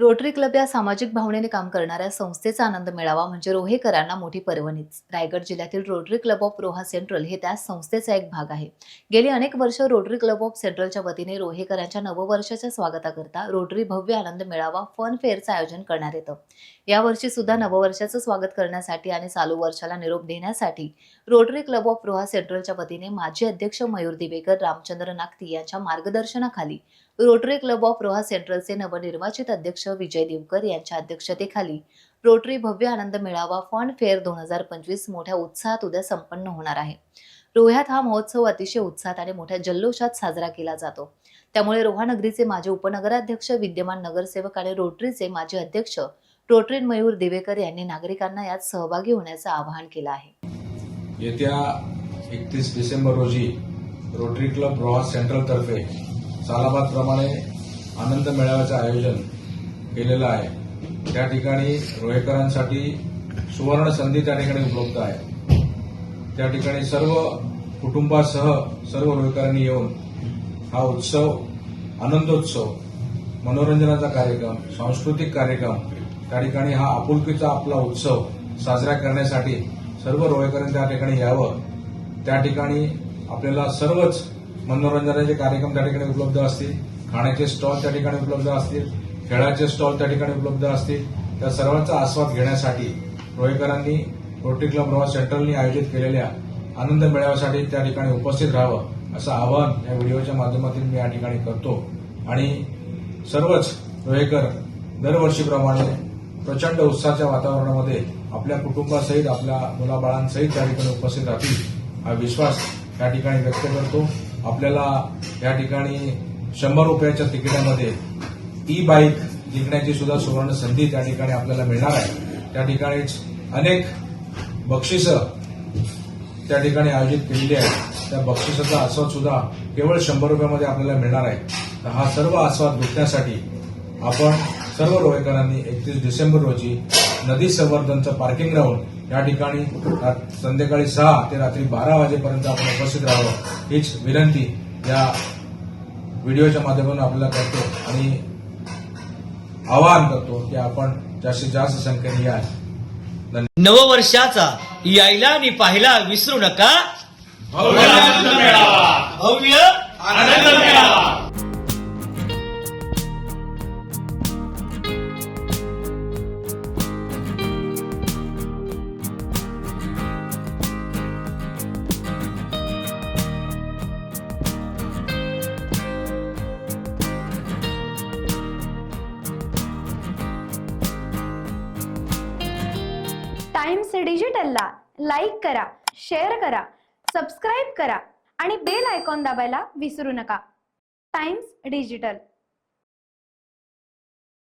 Rotary club या सामाजिक भावनेने काम करणाऱ्या संस्थेचा आनंद मेळावा म्हणजे रोहेकरांना मोठी पर्वणीच. रायगड जिल्ह्यातील rotary club of Roha central हे त्याच संस्थेचा एक भाग आहे. गेली अनेक वर्ष रोटरी क्लब ऑफ सेंट्रलच्या वतीने रोहेकरांच्या नववर्षाच्या स्वागताकरता रोटरी भव्य आनंद मेळावा फन फेअरचं आयोजन करण्यात येतं. यावर्षी सुद्धा नववर्षाचं स्वागत करण्यासाठी आणि चालू वर्षाला निरोप देण्यासाठी रोटरी क्लब ऑफ रोहा सेंट्रलच्या वतीने माजी अध्यक्ष मयूर दिवेकर, रामचंद्र नागती यांच्या मार्गदर्शनाखाली रोटरी क्लब ऑफ रोहा सेंट्रलचे नवनिर्वाचित अध्यक्ष विजय देवकर यांच्या अध्यक्षतेखाली रोटरी भव्य आनंद मेळावा फन फेअर 2025 मोठ्या उत्साहात उद्या संपन्न होणार आहे. रोह्यात हा महोत्सव अतिशय उत्साहात आणि मोठ्या जल्लोषात साजरा केला जातो. त्यामुळे रोहा नगरीचे माजी उपनगराध्यक्ष, विद्यमान नगरसेवक आणि रोटरीचे माजी अध्यक्ष रोटरी मयूर दिवेकर यांनी नागरिकांना यात सहभागी होण्याचं आवाहन केलं आहे. येत्या 31 डिसेंबर रोजी रोटरी क्लब रोहा सेंट्रल तर्फे सालाबादप्रमाणे आनंद मेळाव्याचं आयोजन केलेलं आहे. त्या ठिकाणी रोहेकरांसाठी सुवर्ण संधी त्या ठिकाणी उपलब्ध आहे. त्या ठिकाणी सर्व कुटुंबासह सर्व रोहेकरांनी येऊन हा उत्सव, आनंदोत्सव, मनोरंजनाचा कार्यक्रम, सांस्कृतिक कार्यक्रम, त्या ठिकाणी हा आपुलकीचा आपला उत्सव साजरा करण्यासाठी सर्व रोहेकरांनी त्या ठिकाणी यावं. त्या ठिकाणी आपल्याला सर्वच मनोरंजनाचे कार्यक्रम त्या ठिकाणी उपलब्ध असतील, खाण्याचे स्टॉल त्या ठिकाणी उपलब्ध असतील, खेळाचे स्टॉल त्या ठिकाणी उपलब्ध असतील. त्या सर्वांचा आस्वाद घेण्यासाठी रोहेकरांनी रोटरी क्लब रोहा सेंट्रलनी आयोजित केलेल्या आनंद मेळाव्यासाठी त्या ठिकाणी उपस्थित राहावं असं आवाहन या व्हिडिओच्या माध्यमातून मी या ठिकाणी करतो. आणि सर्वच रोहेकर दरवर्षीप्रमाणे प्रचंड उत्साहाच्या वातावरणामध्ये आपल्या कुटुंबासहित, आपल्या मुलाबाळांसहित त्या ठिकाणी उपस्थित राहतील हा विश्वास या ठिकाणी व्यक्त करतो. आपल्याला या ठिकाणी 100 रुपयाच्या तिकिटामध्ये ई बाईक जिंकण्याची सुद्धा सुवर्ण संधी त्या ठिकाणी आपल्याला मिळणार आहे. त्या ठिकाणीच अनेक बक्षिसं त्या ठिकाणी आयोजित केलेली आहेत. त्या बक्षिसाचा आस्वाद सुद्धा केवळ 100 रुपयामध्ये आपल्याला मिळणार आहे. तर हा सर्व आस्वाद लुटण्यासाठी आपण सर्व रोहेकरांनी 31 डिसेंबर रोजी नदी संवर्धनचं पार्किंग ग्राउंड या ठिकाणी संध्याकाळी 6 ते रात्री 12 वाजेपर्यंत आपण उपस्थित राहावं हीच विनंती या व्हिडिओच्या माध्यमातून आपल्याला करतो आणि आवाहन करतो की आपण जास्तीत जास्त संख्येने या. नववर्षाचा यायला आणि पाहायला विसरू नका. भव्य आनंद मेळावा. टाइम्स डिजिटलला लाईक करा, शेअर करा, सबस्क्राईब करा आणि बेल आयकॉन दाबायला विसरू नका. Times digital.